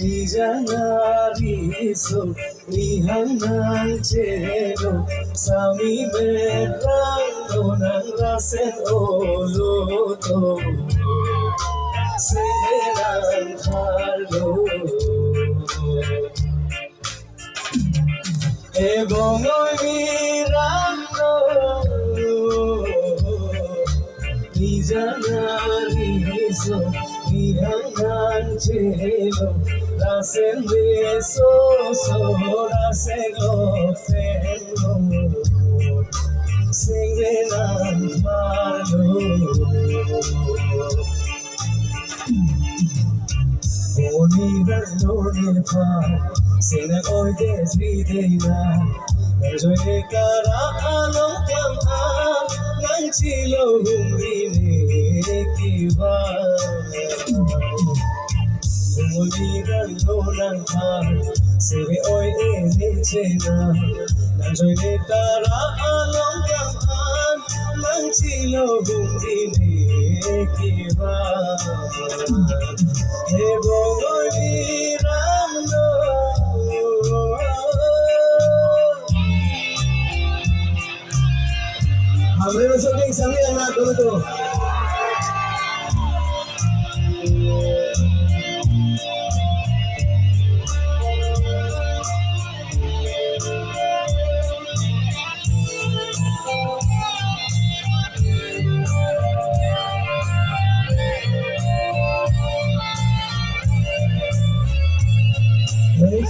Nijangariso nihanang chelo sami merano nang rasen oloto sengenan khalo ebong mirano nijangariso nihanang chelo Rasen beso rasen tengo sengenan malo Bonita no nepa sena hoy desvidena Najoy kara along kama nang chilo humrine kiba Bonita no nangpa sebe hoy chena Najoy kara along kama nang chilo humrine kiba Hamre में सब एक समय आना करो तो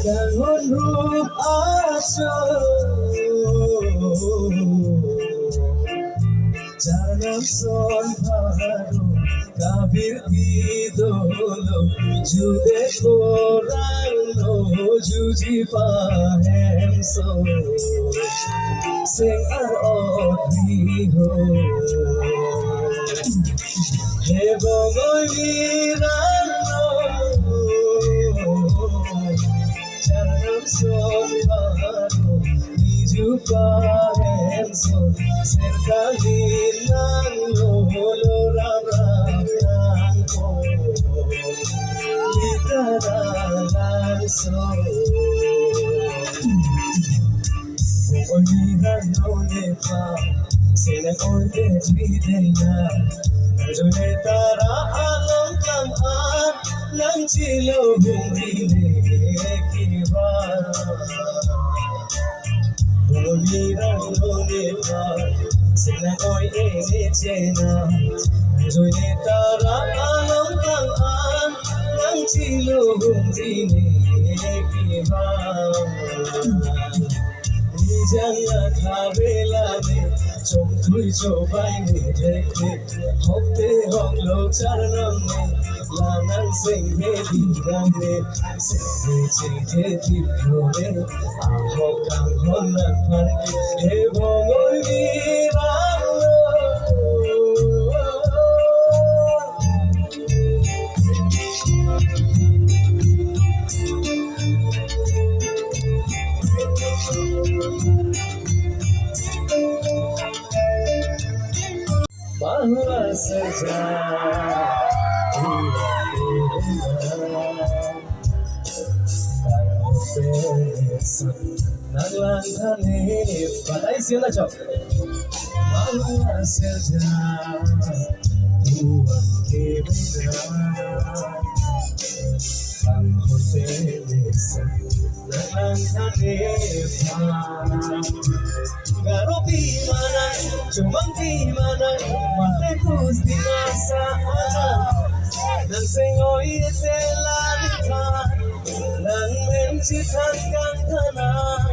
Jangan lupa Jangan son paro kabir idolo jude korang no juji pahenso sing aroti ho he bogoy mirano Jangan son paro niju pahenso sekali So, Oiga no nepa, se le oye videna, yo le tara along kamar, nang chilo humrine kiba. Oiga no nepa, se le oye chena, yo le tara along kamar, nang chilo humrine kiba. Jangan khavelane chom thui chobai ni dekhe hokte hok lo charanam ne lanang sing he dirang ne se che thi phore a hok kang hon nan phar ke he bongoi virang bahwa saja Badai siapa cok? Bahwa saja Tuhan diberikan Bangku tebesan Nalangkan depan Garo di mana, cuma di mana, mateku di masa dan sengoi telankan dan menciptakan tanah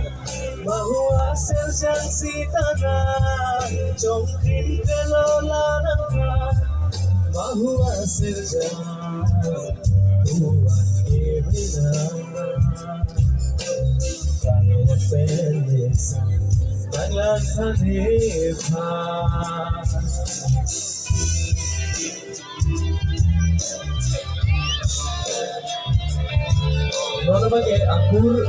bahwa serjang si tanah jongkin kelolaan bahwa serjang Tuhan diberikan kalau pendesan Naglantan ipa Mana bagi akur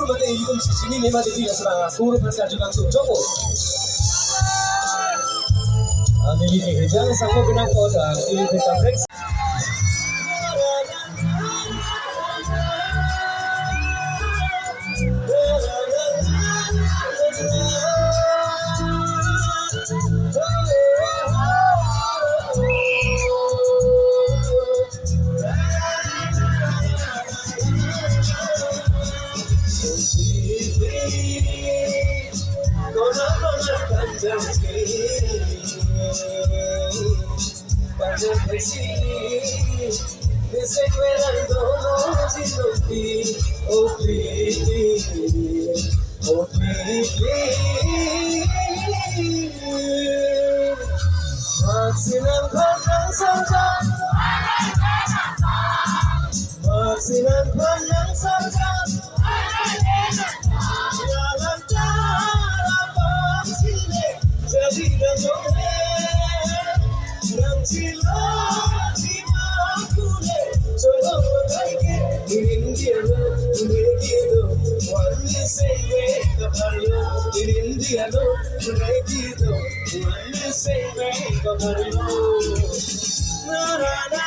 bagi hidup sini memang itu ya serang akur berkajukan Joko Nililihi dyan sa ko pinako sa Ilocos Break. Oh please, oh please. Magsinang ng sanjan, magsinang ng sanjan. Jalan tarapang sile, jadi dangone, nang sila simakule, solong magkaike, Indiano, Indiano, wali sebe kaparlo, Indiano, Indiano, wali sebe kaparlo. Na na na.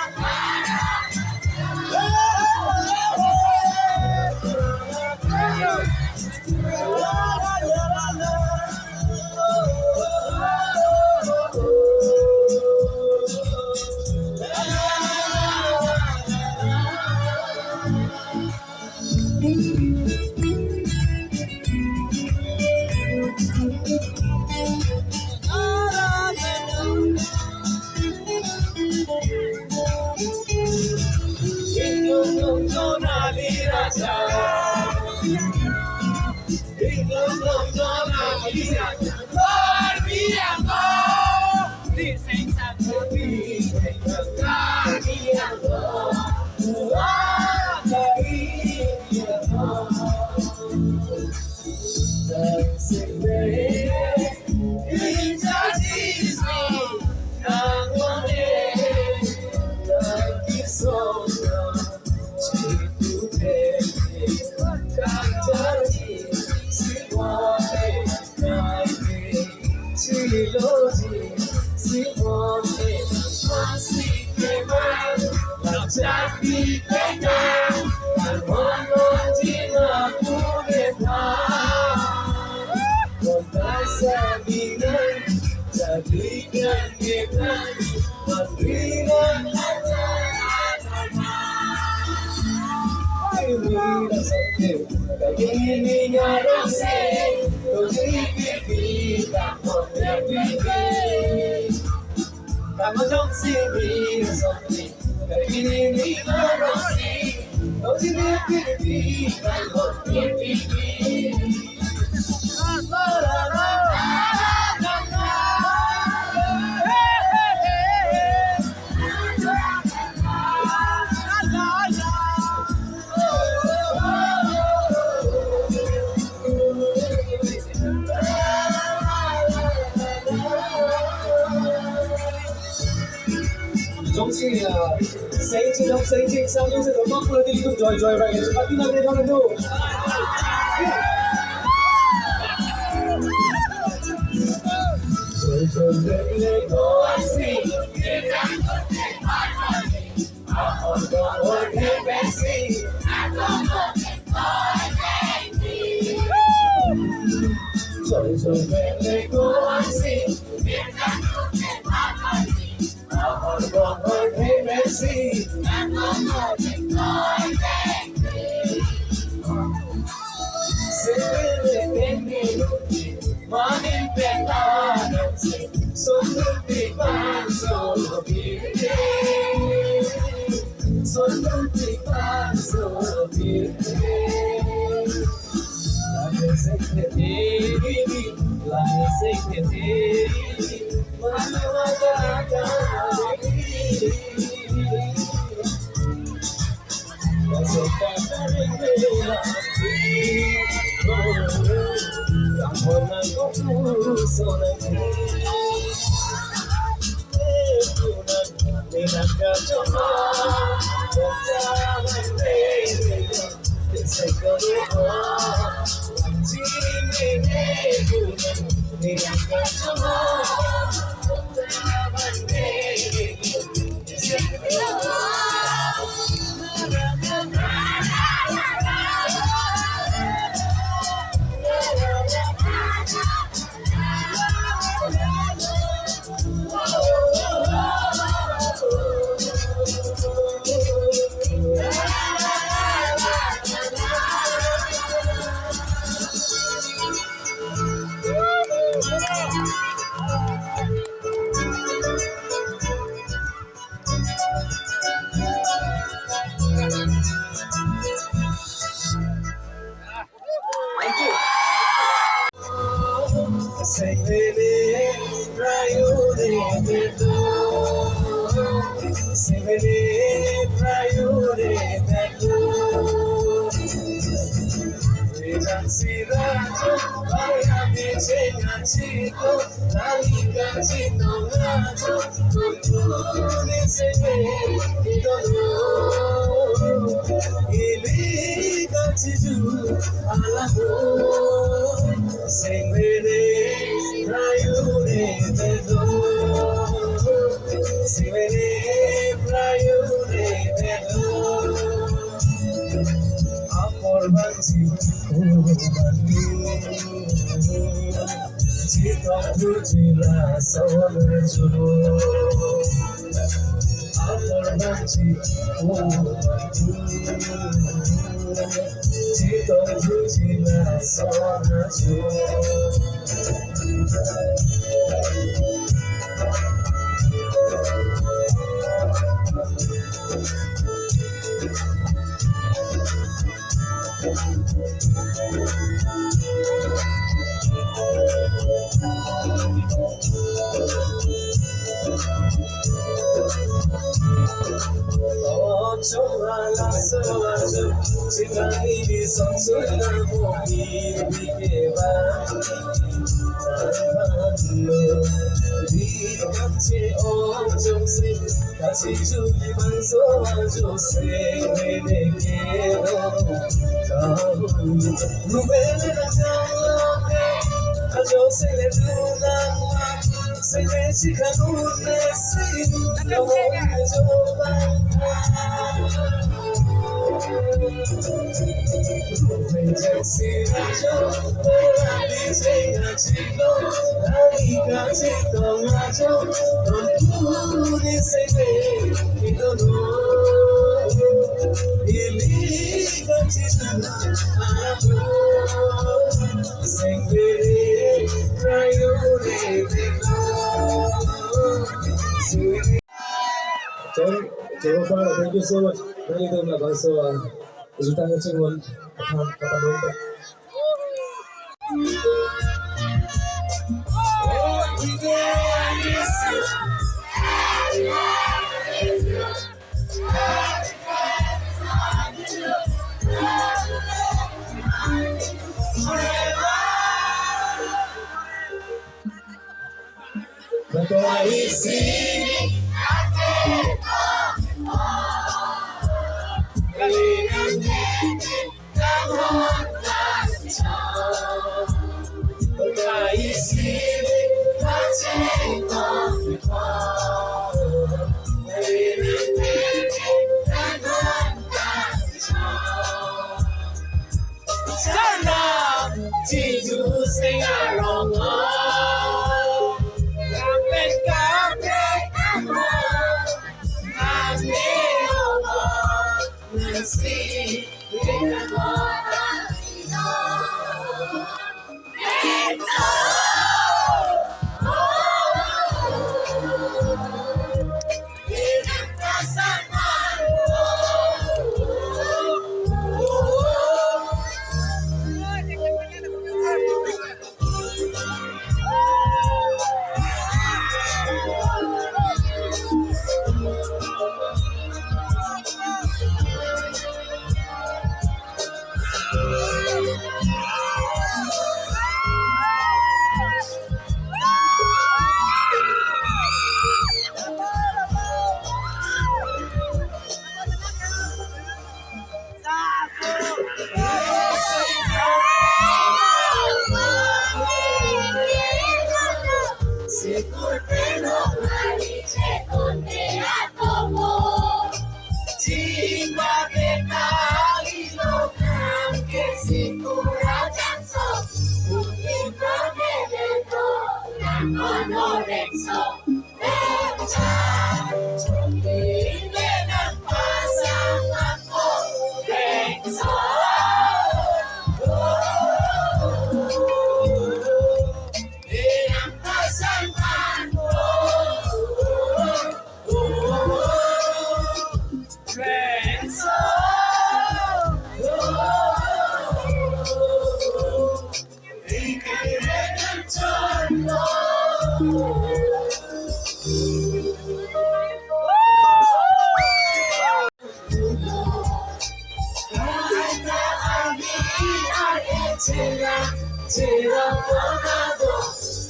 Sa inyo sa tabang pula dito joy right so pati na rin ako do so let go I see I'm gonna work it and see I'm gonna so let go I see I'm gonna work it and see Sevene prayure bedo, sevene prayure bedo. Vejan sirajo, vaya bichenya chico, lalika chito najo, tutune seve idolo. Ilika chitu alamo, sevene prayure bedo, sevene prayure bedo. Amor bansi bandu, jika tujila sawanju. Amor bansi bandu, jika tujila sawanju. Chikani samsuna mohi bikeva tanlo dikache ojose kachi juli manso ajose meneke kahu nubele na jaloke ajose le luna se me chikanune si no joba. Sirajo, bichenya chico, lalika chito najo, tutune seve idolo. Ilika chitu alamo, sevene prayure bedo. Thank you so much. Many of them are also Zultan Chingwal, Katamunda. But I see. Jesus sing along, see,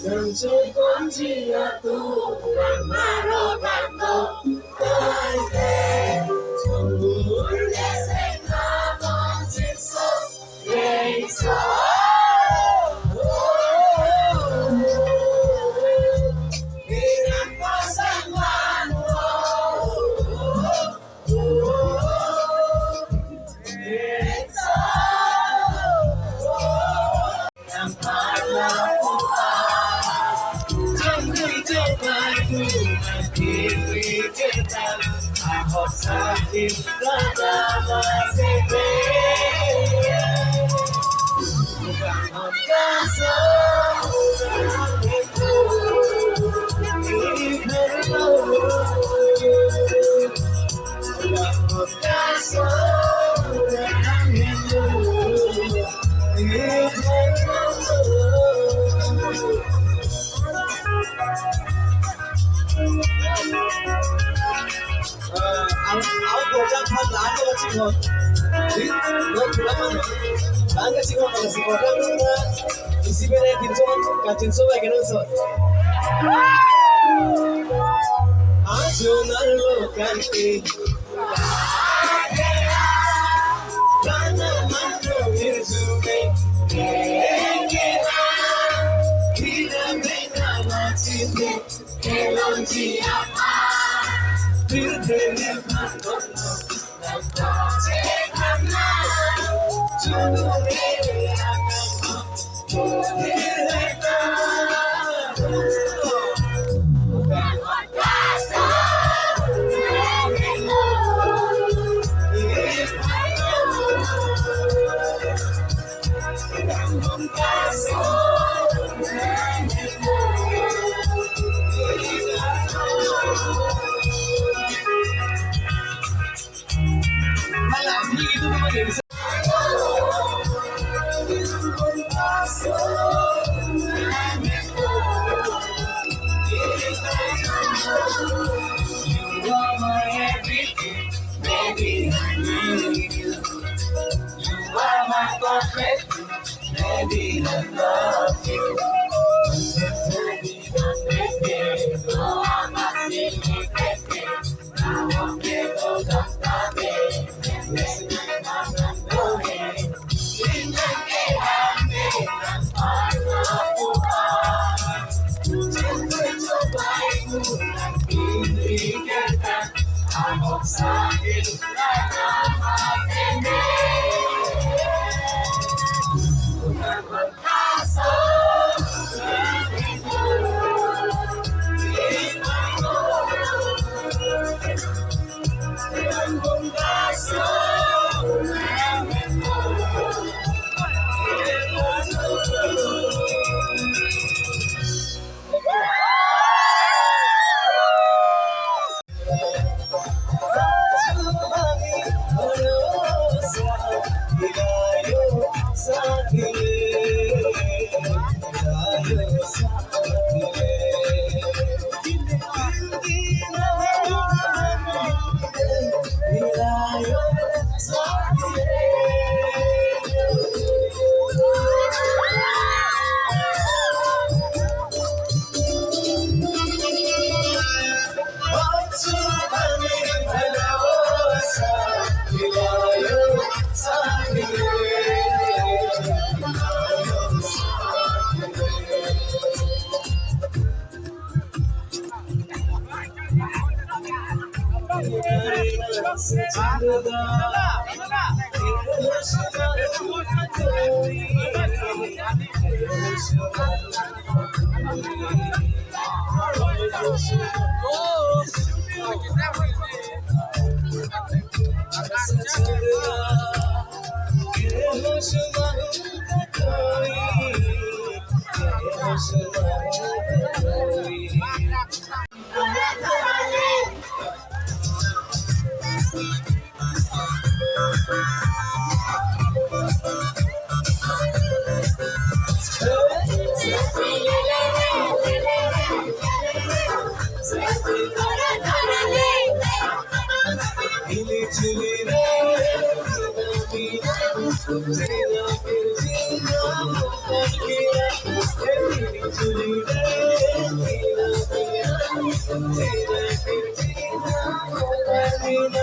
能做公鸡呀，都让马罗班多来给，从无日生那么接受，接受。Sakit pertama sebelumnya bukan angkasa orang itu ini perlu bukan angkasa orang itu ini perlu Aku orang kan lagi lagi ngomong, lo pulang mana? Lagi lagi ngomong si orang mana? Isi beri tinso bagi nonso. Ajo nalo kanti, karena mano irjume, tidak beda macam elonji apa. Terdengar malam, tak cekana, jodoh ini akan terletak. Bukan angkasa, bukan angkasa. Malam ini itu memang jadi You are my everything, baby, I need you. You are my perfect, baby, I love you. Baby, don't make me go on my silly baby. I won't get old of sakit lama ini bukan perkasa bukan perkasa Chili chili re, China China China China Chili re, China China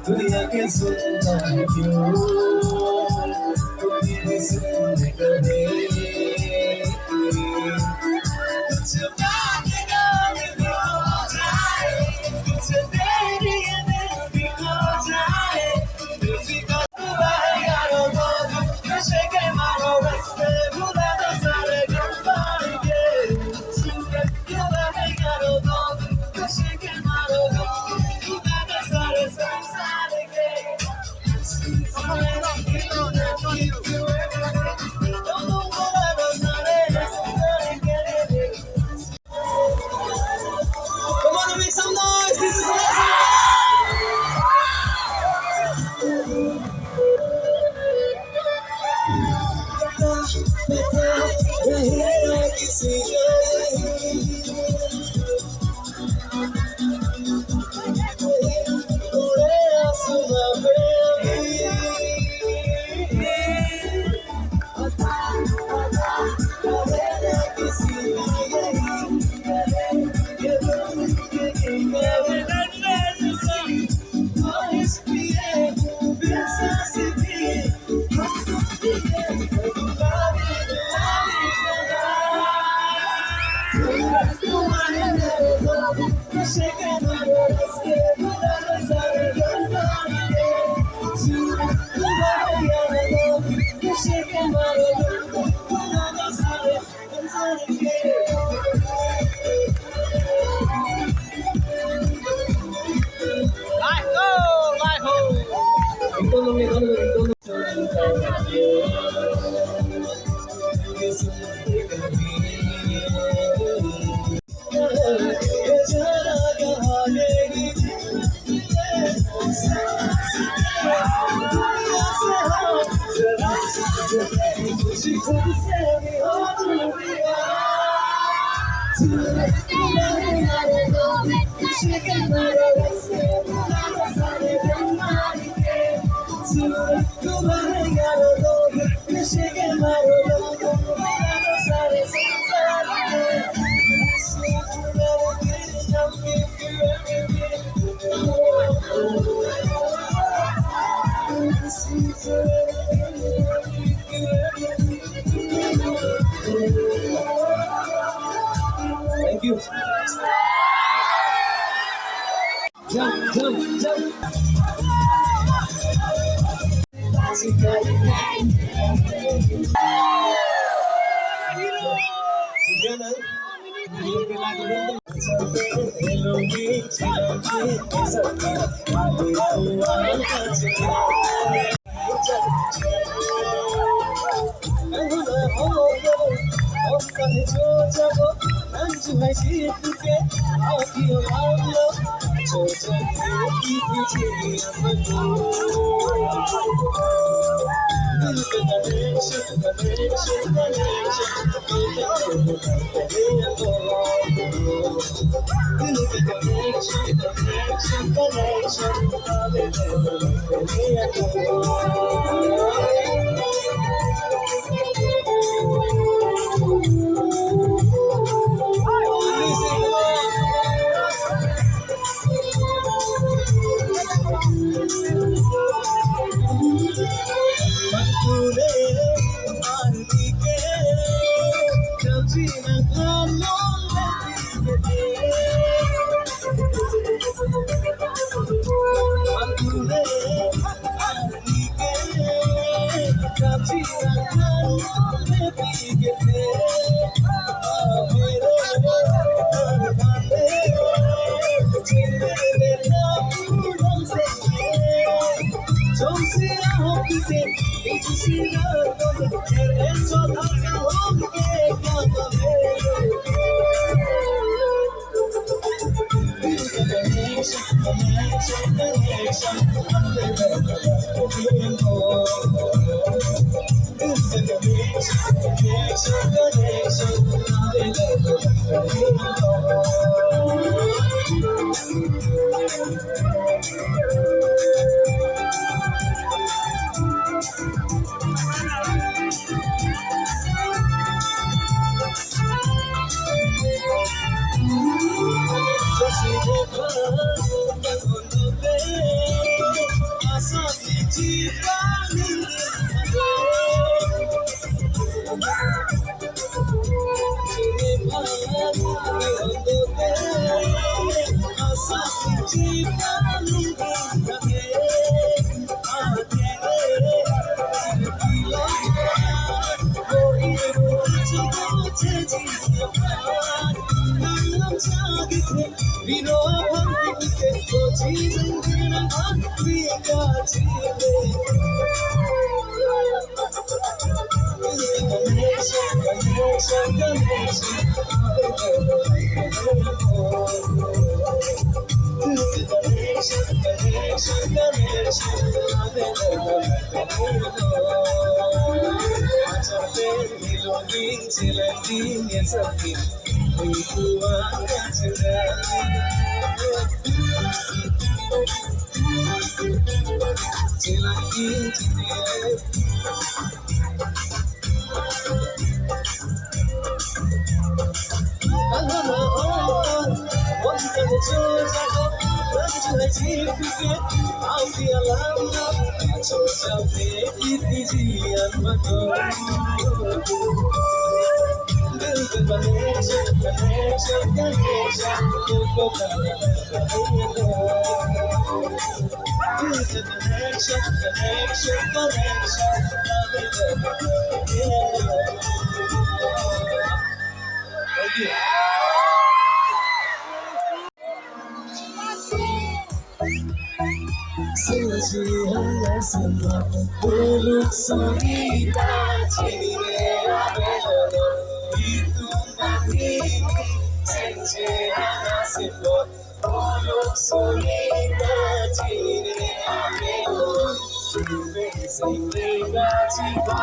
दुनिया के सुंदर क्यों तुम्हें सुनने को दे कुछ बात ना हो जाए कुछ देरी में भी हो जाए किसी को यारो बोल नशे के मारो रस्ते भुला दो सारे गम के सुनकर क्यों यारो बोल नशे के मारो भुला दो सारे संसार के Come on and make some noise. This is Thank you. Jump, jump, jump. দূরে আনিকে কাছে রাখার মনে পিগেতে আমেরে মানে চিনবে না পুরন সে জমসিয়া হোকিতে ইচসিয়া তোলে তেরে সোধাকা হোকে কামে Buluk sonita chinire abelo itu mani senje anasibo buluk sonita chinire abelo senje gachiba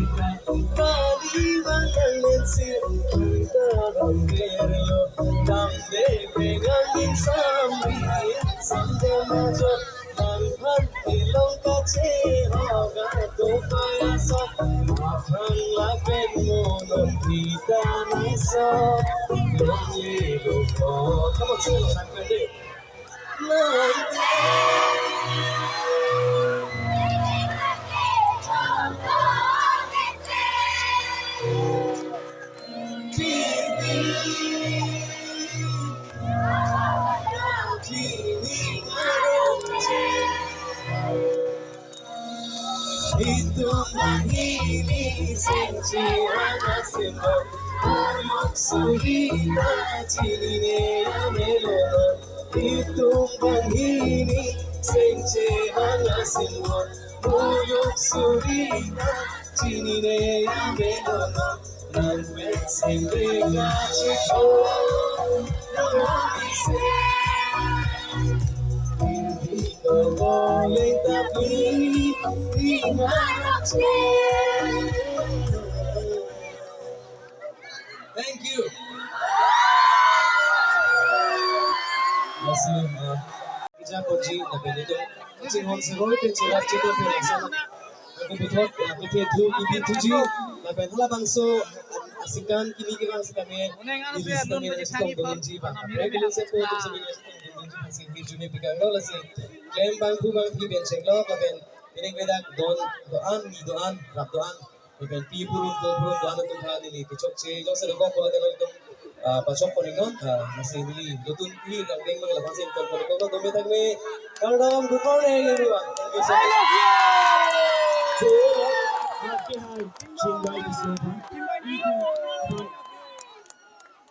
Kali Valensi, Rangero, Damde, Begani Sambi, Sande Majo, Manhan, Ilonga Che, Hoga, Topaya So, Mafran Lapen Mono, Tita Niso, Lonely Loko. Come on, sing along, I'm ready. Itu mahini senci anasimo Uluk surita cinine amelono Itu mahini senci anasimo Uluk surita cinine amelono Nangwet sende kachiko Nangwise Thank you. Merci. Kita kunci tapi itu kunci hon seroi pencet cukup pelaksan. Aku betul tu ibu tuji tapi kalau bangso asikan kini kita asikan ni ini asikan ni asikan kunci bang. Regular sepo tu sebenarnya asikan kunci masih hijau ni pegang lo lasi. Klaim bangku bang di pencet lo tapi ini kita doan rap doan. Bukan purun doan itu hari ini kecok cie jauh sedekah kalau itu Pachok Poringon, masih ini Dutun Pi, dan Deng Bang Lapasin, Poringon, Domi Tagme, Karadam, good morning everyone. Thank you so much. Happy high, Chingai is over.